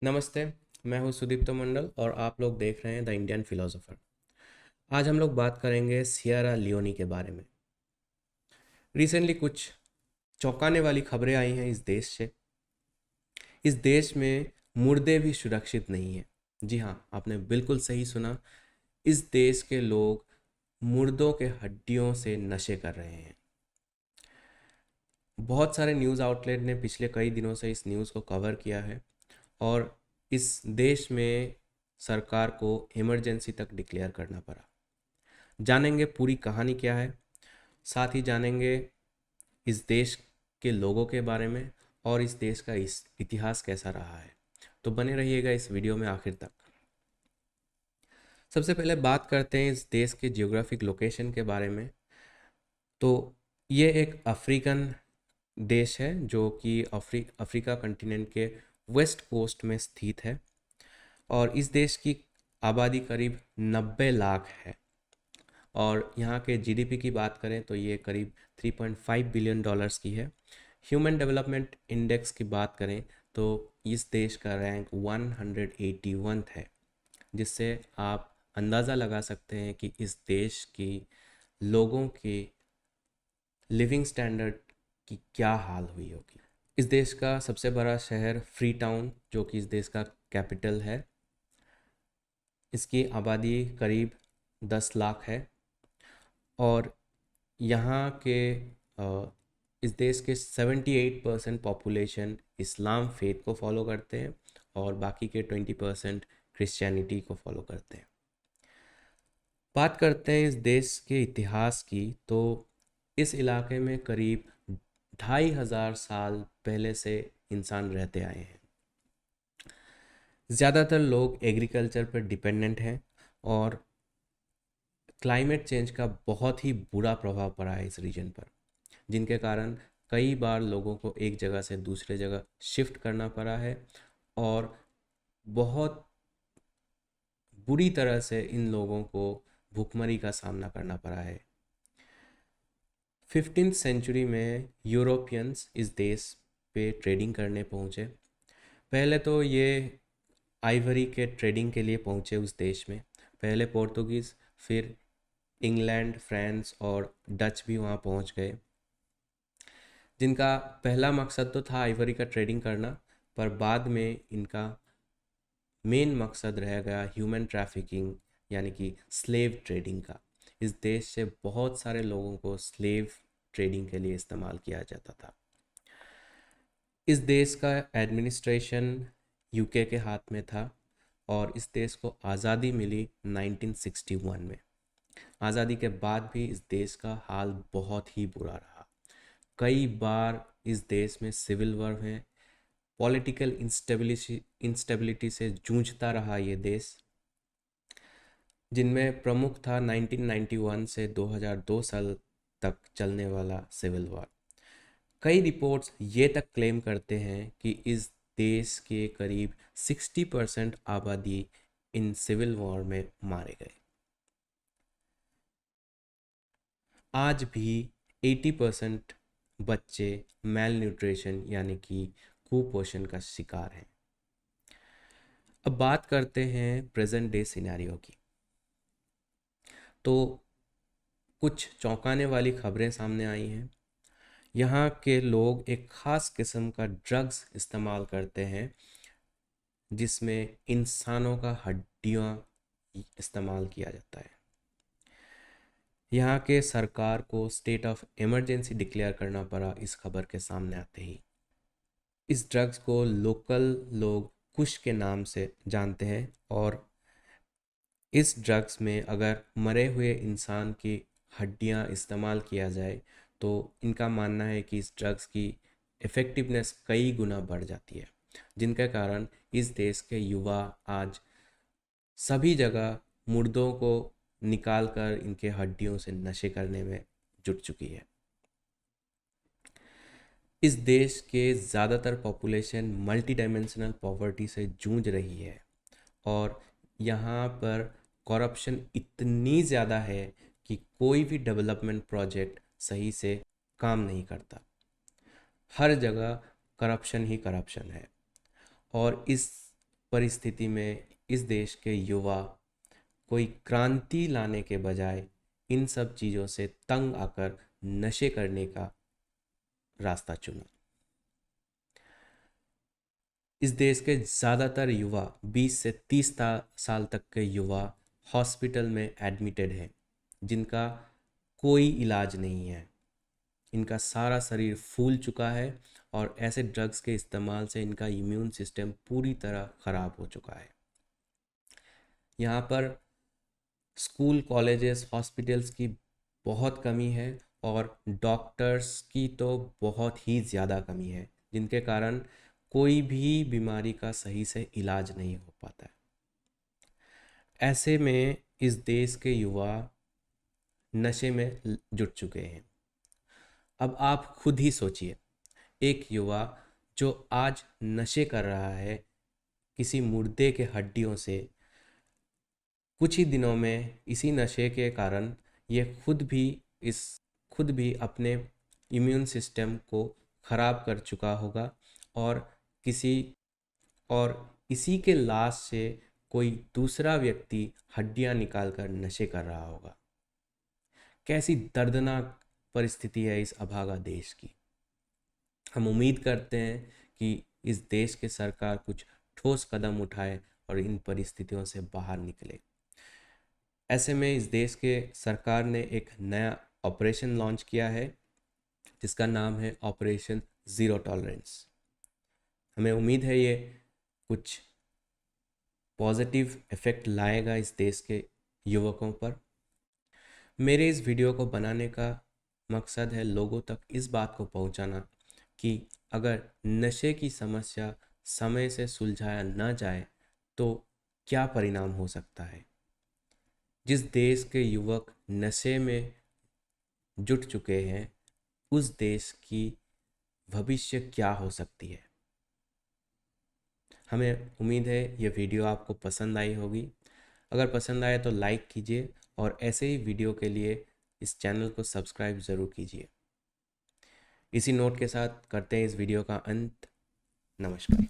नमस्ते। मैं हूँ सुदीप्त मंडल और आप लोग देख रहे हैं द इंडियन फिलोसोफर। आज हम लोग बात करेंगे सियरा लियोनी के बारे में। रिसेंटली कुछ चौंकाने वाली खबरें आई हैं इस देश से। इस देश में मुर्दे भी सुरक्षित नहीं हैं। जी हाँ, आपने बिल्कुल सही सुना। इस देश के लोग मुर्दों के हड्डियों से नशे कर रहे हैं। बहुत सारे न्यूज़ आउटलेट ने पिछले कई दिनों से इस न्यूज़ को कवर किया है और इस देश में सरकार को इमरजेंसी तक डिक्लेयर करना पड़ा। जानेंगे पूरी कहानी क्या है, साथ ही जानेंगे इस देश के लोगों के बारे में और इस देश का इस इतिहास कैसा रहा है। तो बने रहिएगा इस वीडियो में आखिर तक। सबसे पहले बात करते हैं इस देश के जियोग्राफिक लोकेशन के बारे में। तो ये एक अफ्रीकन देश है जो कि अफ्रीका कंटिनेंट के वेस्ट कोस्ट में स्थित है और इस देश की आबादी करीब 90 लाख है। और यहाँ के जीडीपी की बात करें तो ये करीब 3.5 बिलियन डॉलर्स की है। ह्यूमन डेवलपमेंट इंडेक्स की बात करें तो इस देश का रैंक 181 है, जिससे आप अंदाज़ा लगा सकते हैं कि इस देश की लोगों की लिविंग स्टैंडर्ड की क्या हाल हुई होगी। इस देश का सबसे बड़ा शहर फ्री टाउन, जो कि इस देश का कैपिटल है, इसकी आबादी करीब 10 लाख है और यहाँ के इस देश के 78% पॉपुलेशन इस्लाम फेथ को फॉलो करते हैं और बाकी के 20% क्रिश्चियनिटी को फॉलो करते हैं। बात करते हैं इस देश के इतिहास की, तो इस इलाके में करीब 2500 साल पहले से इंसान रहते आए हैं। ज़्यादातर लोग एग्रीकल्चर पर डिपेंडेंट हैं और क्लाइमेट चेंज का बहुत ही बुरा प्रभाव पड़ा है इस रीजन पर, जिनके कारण कई बार लोगों को एक जगह से दूसरे जगह शिफ्ट करना पड़ा है और बहुत बुरी तरह से इन लोगों को भूखमरी का सामना करना पड़ा है। 15th सेंचुरी में यूरोपियंस इस देश पे ट्रेडिंग करने पहुँचे। पहले तो ये आइवरी के ट्रेडिंग के लिए पहुँचे उस देश में। पहले पोर्तुगीज़, फिर इंग्लैंड, फ्रांस और डच भी वहाँ पहुँच गए, जिनका पहला मकसद तो था आइवरी का ट्रेडिंग करना, पर बाद में इनका मेन मकसद रह गया ह्यूमन ट्रैफिकिंग, यानी कि स्लेव ट्रेडिंग का। इस देश से बहुत सारे लोगों को स्लेव ट्रेडिंग के लिए इस्तेमाल किया जाता था। इस देश का एडमिनिस्ट्रेशन यूके के हाथ में था और इस देश को आज़ादी मिली 1961 में। आज़ादी के बाद भी इस देश का हाल बहुत ही बुरा रहा। कई बार इस देश में सिविल वॉर है, पॉलिटिकल इंस्टेबिलिटी से जूझता रहा ये देश, जिनमें प्रमुख था 1991 से 2002 साल तक चलने वाला सिविल वॉर। कई रिपोर्ट्स ये तक क्लेम करते हैं कि इस देश के करीब 60% आबादी इन सिविल वॉर में मारे गए। आज भी 80% बच्चे मेल न्यूट्रिशन यानी कि कुपोषण का शिकार हैं। अब बात करते हैं प्रेजेंट डे सिनेरियो की। तो कुछ चौंकाने वाली खबरें सामने आई हैं। यहाँ के लोग एक ख़ास किस्म का ड्रग्स इस्तेमाल करते हैं जिसमें इंसानों का हड्डियाँ इस्तेमाल किया जाता है। यहाँ के सरकार को स्टेट ऑफ इमरजेंसी डिक्लेयर करना पड़ा इस खबर के सामने आते ही। इस ड्रग्स को लोकल लोग कुश के नाम से जानते हैं और इस ड्रग्स में अगर मरे हुए इंसान की हड्डियां इस्तेमाल किया जाए तो इनका मानना है कि इस ड्रग्स की इफ़ेक्टिवनेस कई गुना बढ़ जाती है, जिनके कारण इस देश के युवा आज सभी जगह मुर्दों को निकाल कर इनके हड्डियों से नशे करने में जुट चुकी है। इस देश के ज़्यादातर पॉपुलेशन मल्टी डायमेंशनल पॉवर्टी से जूझ रही है और यहाँ पर करप्शन इतनी ज़्यादा है कि कोई भी डेवलपमेंट प्रोजेक्ट सही से काम नहीं करता। हर जगह करप्शन ही करप्शन है और इस परिस्थिति में इस देश के युवा कोई क्रांति लाने के बजाय इन सब चीज़ों से तंग आकर नशे करने का रास्ता चुना। इस देश के ज़्यादातर युवा 20 से 30 साल तक के युवा हॉस्पिटल में एडमिटेड हैं, जिनका कोई इलाज नहीं है। इनका सारा शरीर फूल चुका है और ऐसे ड्रग्स के इस्तेमाल से इनका इम्यून सिस्टम पूरी तरह ख़राब हो चुका है। यहाँ पर स्कूल, कॉलेजेस, हॉस्पिटल्स की बहुत कमी है और डॉक्टर्स की तो बहुत ही ज़्यादा कमी है, जिनके कारण कोई भी बीमारी का सही से इलाज नहीं हो पाता है। ऐसे में इस देश के युवा नशे में जुट चुके हैं। अब आप खुद ही सोचिए, एक युवा जो आज नशे कर रहा है किसी मुर्दे के हड्डियों से, कुछ ही दिनों में इसी नशे के कारण ये खुद भी अपने इम्यून सिस्टम को ख़राब कर चुका होगा और इसी के लाश से कोई दूसरा व्यक्ति हड्डियां निकालकर नशे कर रहा होगा। कैसी दर्दनाक परिस्थिति है इस अभागा देश की। हम उम्मीद करते हैं कि इस देश के सरकार कुछ ठोस कदम उठाए और इन परिस्थितियों से बाहर निकले। ऐसे में इस देश के सरकार ने एक नया ऑपरेशन लॉन्च किया है, जिसका नाम है ऑपरेशन ज़ीरो टॉलरेंस। हमें उम्मीद है ये कुछ पॉजिटिव इफ़ेक्ट लाएगा इस देश के युवकों पर। मेरे इस वीडियो को बनाने का मकसद है लोगों तक इस बात को पहुंचाना कि अगर नशे की समस्या समय से सुलझाया न जाए तो क्या परिणाम हो सकता है। जिस देश के युवक नशे में जुट चुके हैं, उस देश की भविष्य क्या हो सकती है। हमें उम्मीद है ये वीडियो आपको पसंद आई होगी। अगर पसंद आए तो लाइक कीजिए और ऐसे ही वीडियो के लिए इस चैनल को सब्सक्राइब ज़रूर कीजिए। इसी नोट के साथ करते हैं इस वीडियो का अंत। नमस्कार।